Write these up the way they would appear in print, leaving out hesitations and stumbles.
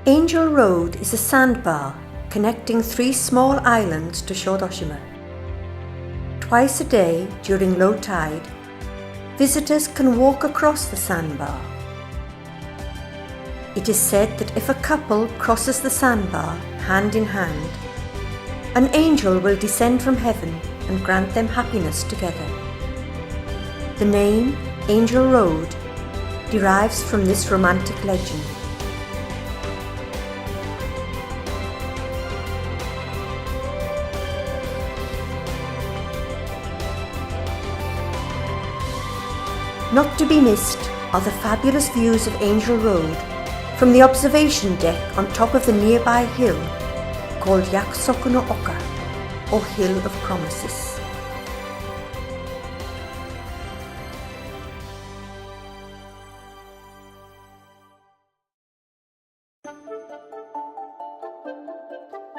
Angel Road is a sandbar connecting 3 small islands to Shodoshima. Twice a day during low tide, visitors can walk across the sandbar. It is said that if a couple crosses the sandbar hand in hand, an angel will descend from heaven and grant them happiness together. The name Angel Road derives from this romantic legend. Not to be missed are the fabulous views of Angel Road from the observation deck on top of the nearby hill called Yakusoku no Oka, or Hill of Promises.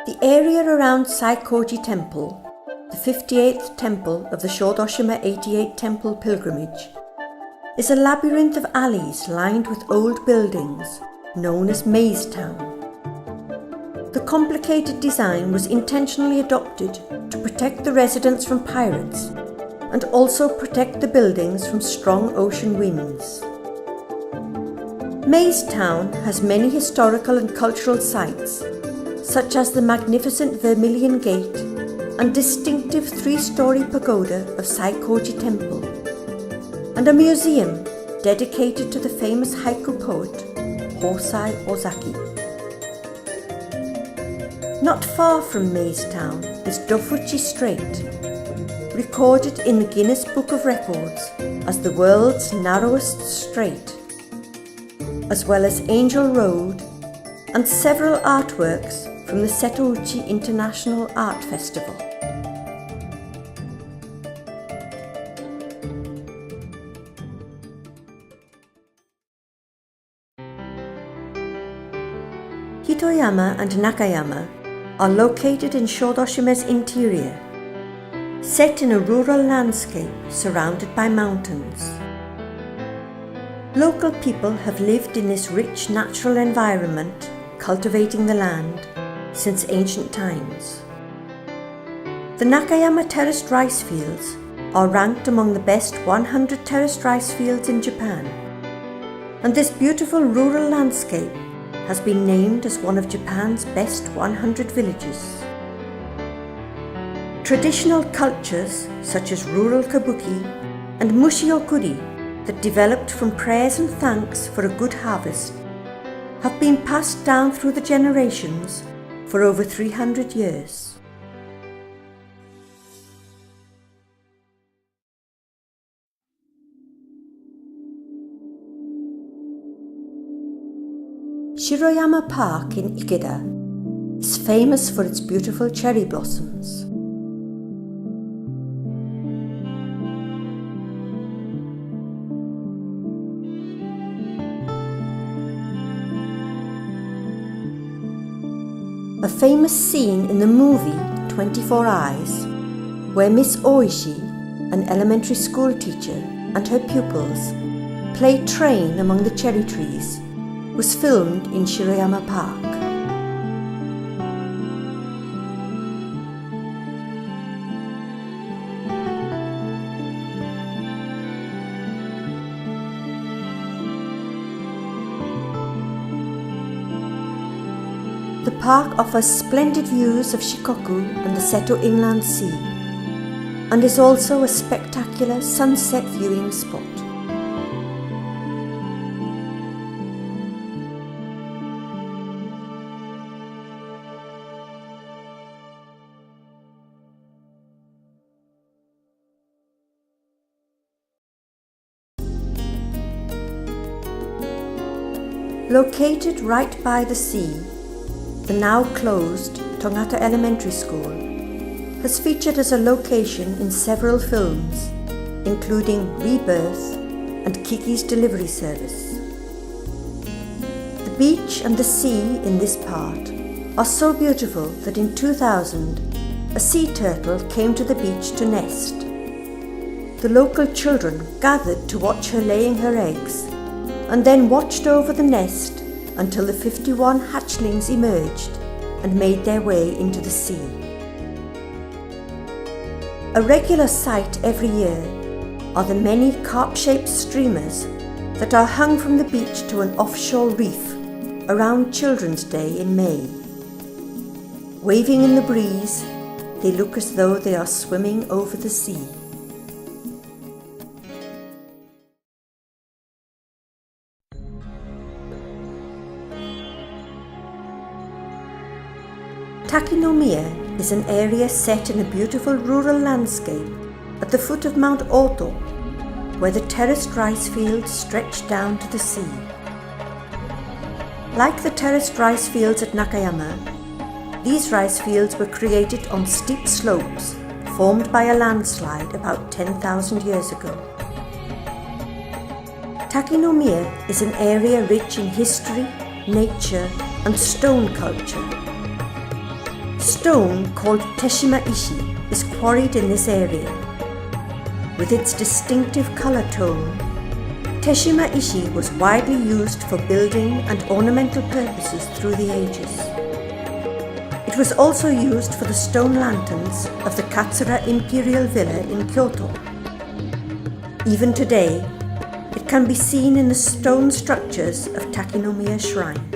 The area around Setouchi Temple, the 58th temple of the Shodoshima 88 temple pilgrimage, is a labyrinth of alleys lined with old buildings known as Maze Town. The complicated design was intentionally adopted to protect the residents from pirates and also protect the buildings from strong ocean winds. Maze Town has many historical and cultural sites, such as the magnificent Vermilion Gate and distinctive 3-story pagoda of Setouchi Temple, and a museum dedicated to the famous haiku poet Hosai Ozaki. Not far from Maze Town is Dofuchi Strait, recorded in the Guinness Book of Records as the world's narrowest strait, as well as Angel Road and several artworks from the Setouchi International Art Festival. Hitoyama and Nakayama are located in Shodoshima's interior, set in a rural landscape surrounded by mountains. Local people have lived in this rich natural environment, cultivating the land, since ancient times. The Nakayama terraced rice fields are ranked among the best 100 terraced rice fields in Japan, and this beautiful rural landscape has been named as one of Japan's best 100 villages. Traditional cultures such as rural kabuki and mushiokuri that developed from prayers and thanks for a good harvest have been passed down through the generations for over 300 years. Shiroyama Park in Ikeda is famous for its beautiful cherry blossoms. A famous scene in the movie 24 Eyes, where Miss Oishi, an elementary school teacher, and her pupils play train among the cherry trees, was filmed in Shiroyama Park. The park offers splendid views of Shikoku and the Seto Inland Sea, and is also a spectacular sunset viewing spot. Located right by the sea, the now closed Tongata Elementary School has featured as a location in several films, including Rebirth and Kiki's Delivery Service. The beach and the sea in this part are so beautiful that in 2000, a sea turtle came to the beach to nest. The local children gathered to watch her laying her eggs, and then watched over the nest until the 51 hatchlings emerged and made their way into the sea. A regular sight every year are the many carp-shaped streamers that are hung from the beach to an offshore reef around Children's Day in May. Waving in the breeze, they look as though they are swimming over the sea. Takinomiya is an area set in a beautiful rural landscape at the foot of Mount Oto, where the terraced rice fields stretch down to the sea. Like the terraced rice fields at Nakayama, these rice fields were created on steep slopes formed by a landslide about 10,000 years ago. Takinomiya is an area rich in history, nature, and stone culture. Stone called Teshima Ishi is quarried in this area. With its distinctive colour tone, Teshima Ishi was widely used for building and ornamental purposes through the ages. It was also used for the stone lanterns of the Katsura Imperial Villa in Kyoto. Even today, it can be seen in the stone structures of Takinomiya Shrine.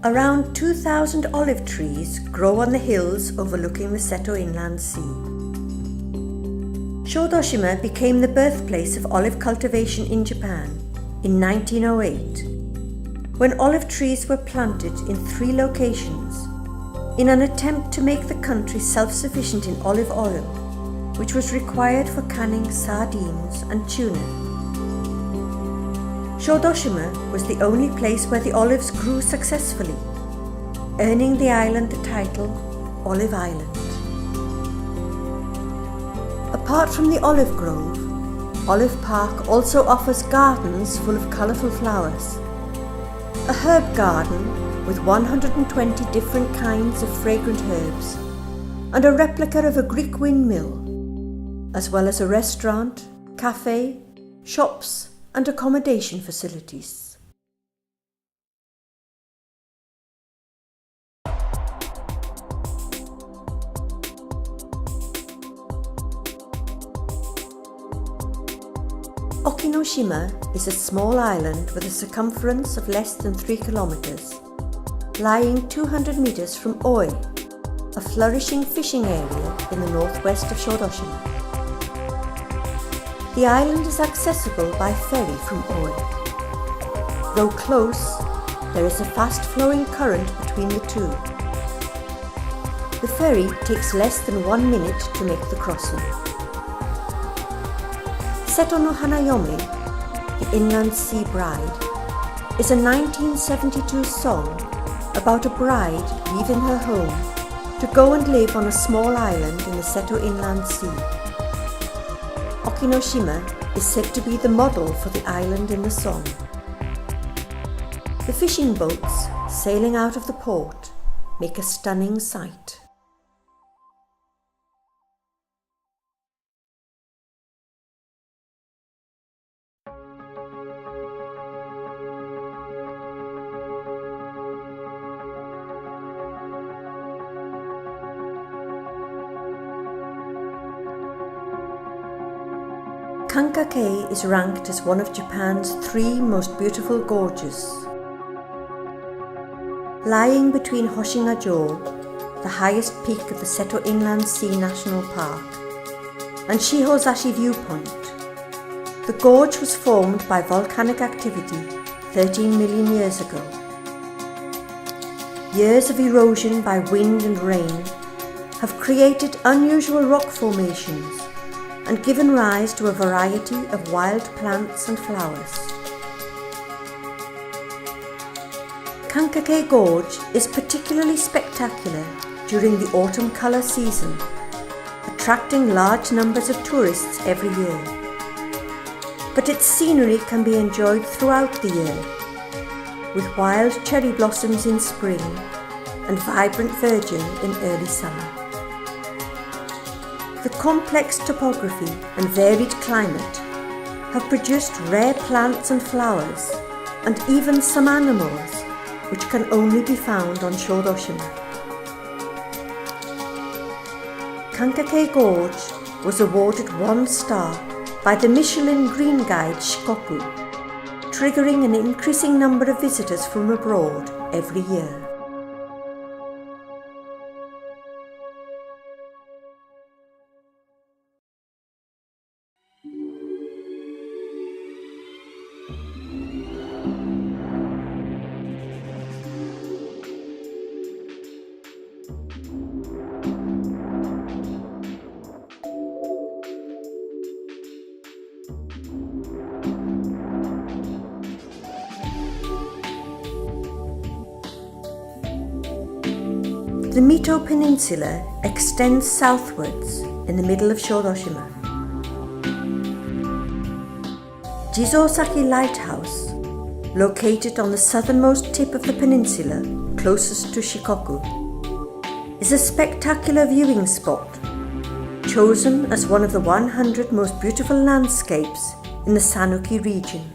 Around 2,000 olive trees grow on the hills overlooking the Seto Inland Sea. Shodoshima became the birthplace of olive cultivation in Japan in 1908, when olive trees were planted in 3 locations in an attempt to make the country self-sufficient in olive oil, which was required for canning sardines and tuna. Shodoshima was the only place where the olives grew successfully, earning the island the title Olive Island. Apart from the olive grove, Olive Park also offers gardens full of colourful flowers, a herb garden with 120 different kinds of fragrant herbs, and a replica of a Greek windmill, as well as a restaurant, cafe, shops, and accommodation facilities. Okinoshima is a small island with a circumference of less than 3 kilometers, lying 200 meters from Oi, a flourishing fishing area in the northwest of Shodoshima. The island is accessible by ferry from Oi. Though close, there is a fast-flowing current between the two. The ferry takes less than 1 minute to make the crossing. Seto no Hanayome, the Inland Sea Bride, is a 1972 song about a bride leaving her home to go and live on a small island in the Seto Inland Sea. Okinoshima is said to be the model for the island in the song. The fishing boats sailing out of the port make a stunning sight. Kankakei is ranked as one of Japan's 3 most beautiful gorges. Lying between Hoshinga-jo, the highest peak of the Seto Inland Sea National Park, and Shihozashi Viewpoint, the gorge was formed by volcanic activity 13 million years ago. Years of erosion by wind and rain have created unusual rock formations and given rise to a variety of wild plants and flowers. Kankakei Gorge is particularly spectacular during the autumn colour season, attracting large numbers of tourists every year. But its scenery can be enjoyed throughout the year, with wild cherry blossoms in spring and vibrant verdure in early summer. The complex topography and varied climate have produced rare plants and flowers, and even some animals which can only be found on Shodoshima. Kankakei Gorge was awarded 1 star by the Michelin Green Guide Shikoku, triggering an increasing number of visitors from abroad every year. The Mito Peninsula extends southwards in the middle of Shodoshima. Jizosaki Lighthouse, located on the southernmost tip of the peninsula closest to Shikoku, is a spectacular viewing spot, chosen as one of the 100 most beautiful landscapes in the Sanuki region.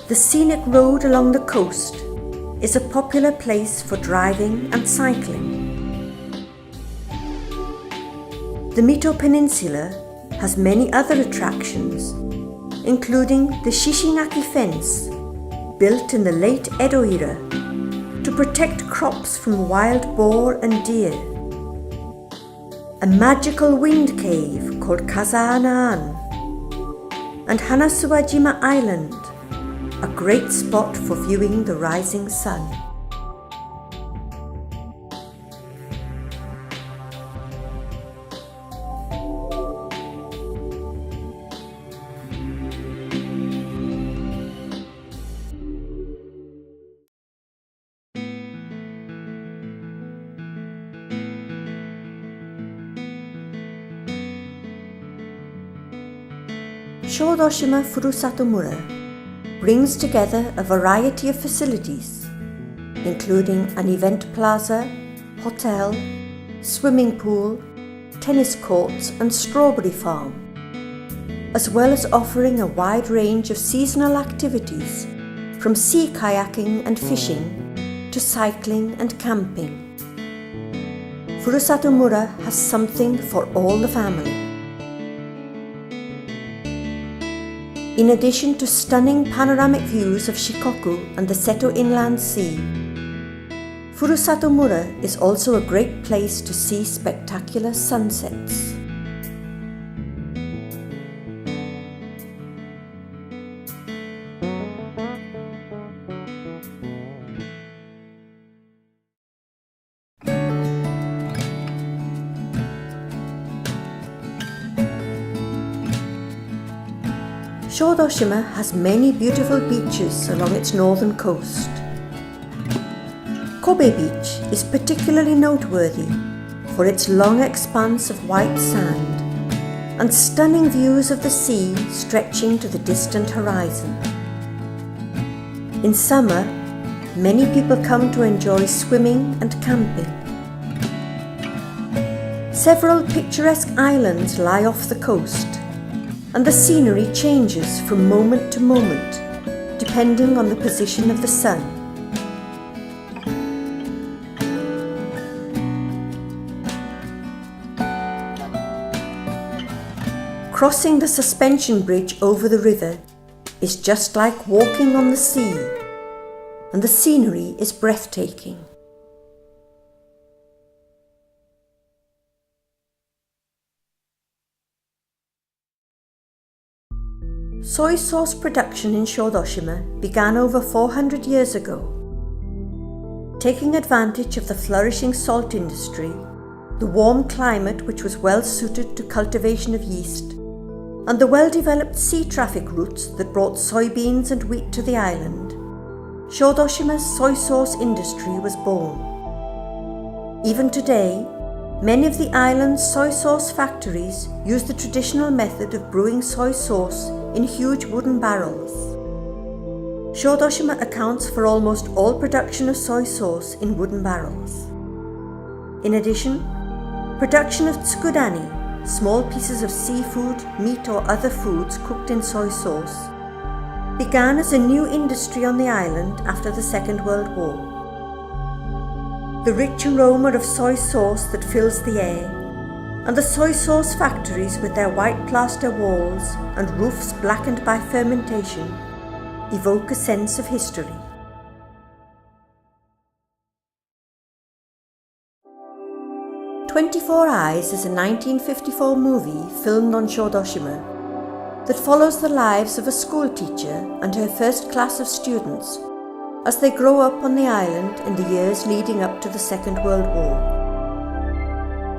The scenic road along the coast is a popular place for driving and cycling. The Mito Peninsula has many other attractions, including the Shishigaki fence, built in the late Edo era to protect crops from wild boar and deer, a magical wind cave called Kazanaan, and Hanasuwajima Island, a great spot for viewing the rising sun. Shodoshima Furusatomura brings together a variety of facilities, including an event plaza, hotel, swimming pool, tennis courts and strawberry farm, as well as offering a wide range of seasonal activities from sea kayaking and fishing to cycling and camping. Furusatomura has something for all the family. In addition to stunning panoramic views of Shikoku and the Seto Inland Sea, Furusatomura is also a great place to see spectacular sunsets. Shodoshima has many beautiful beaches along its northern coast. Kobe Beach is particularly noteworthy for its long expanse of white sand and stunning views of the sea stretching to the distant horizon. In summer, many people come to enjoy swimming and camping. Several picturesque islands lie off the coast, and the scenery changes from moment to moment, depending on the position of the sun. Crossing the suspension bridge over the river is just like walking on the sea, and the scenery is breathtaking. Soy sauce production in Shodoshima began over 400 years ago. Taking advantage of the flourishing salt industry, the warm climate which was well suited to cultivation of yeast, and the well-developed sea traffic routes that brought soybeans and wheat to the island, Shodoshima's soy sauce industry was born. Even today, many of the island's soy sauce factories use the traditional method of brewing soy sauce in huge wooden barrels. Shodoshima accounts for almost all production of soy sauce in wooden barrels. In addition, production of tsukudani, small pieces of seafood, meat or other foods cooked in soy sauce, began as a new industry on the island after the Second World War. The rich aroma of soy sauce that fills the air, and the soy sauce factories with their white plaster walls and roofs blackened by fermentation evoke a sense of history. "24 Eyes" is a 1954 movie filmed on Shodoshima that follows the lives of a school teacher and her first class of students as they grow up on the island in the years leading up to the Second World War.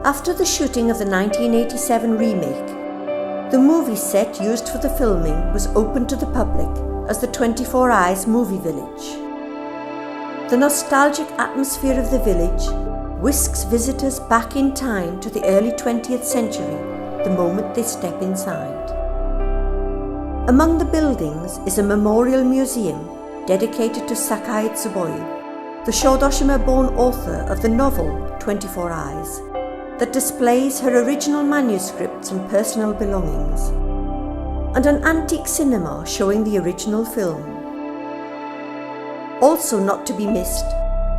After the shooting of the 1987 remake, the movie set used for the filming was opened to the public as the 24 Eyes Movie Village. The nostalgic atmosphere of the village whisks visitors back in time to the early 20th century the moment they step inside. Among the buildings is a memorial museum dedicated to Sakai Tsuboi, the Shodoshima-born author of the novel 24 Eyes, that displays her original manuscripts and personal belongings, and an antique cinema showing the original film. Also not to be missed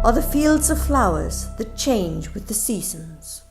are the fields of flowers that change with the seasons.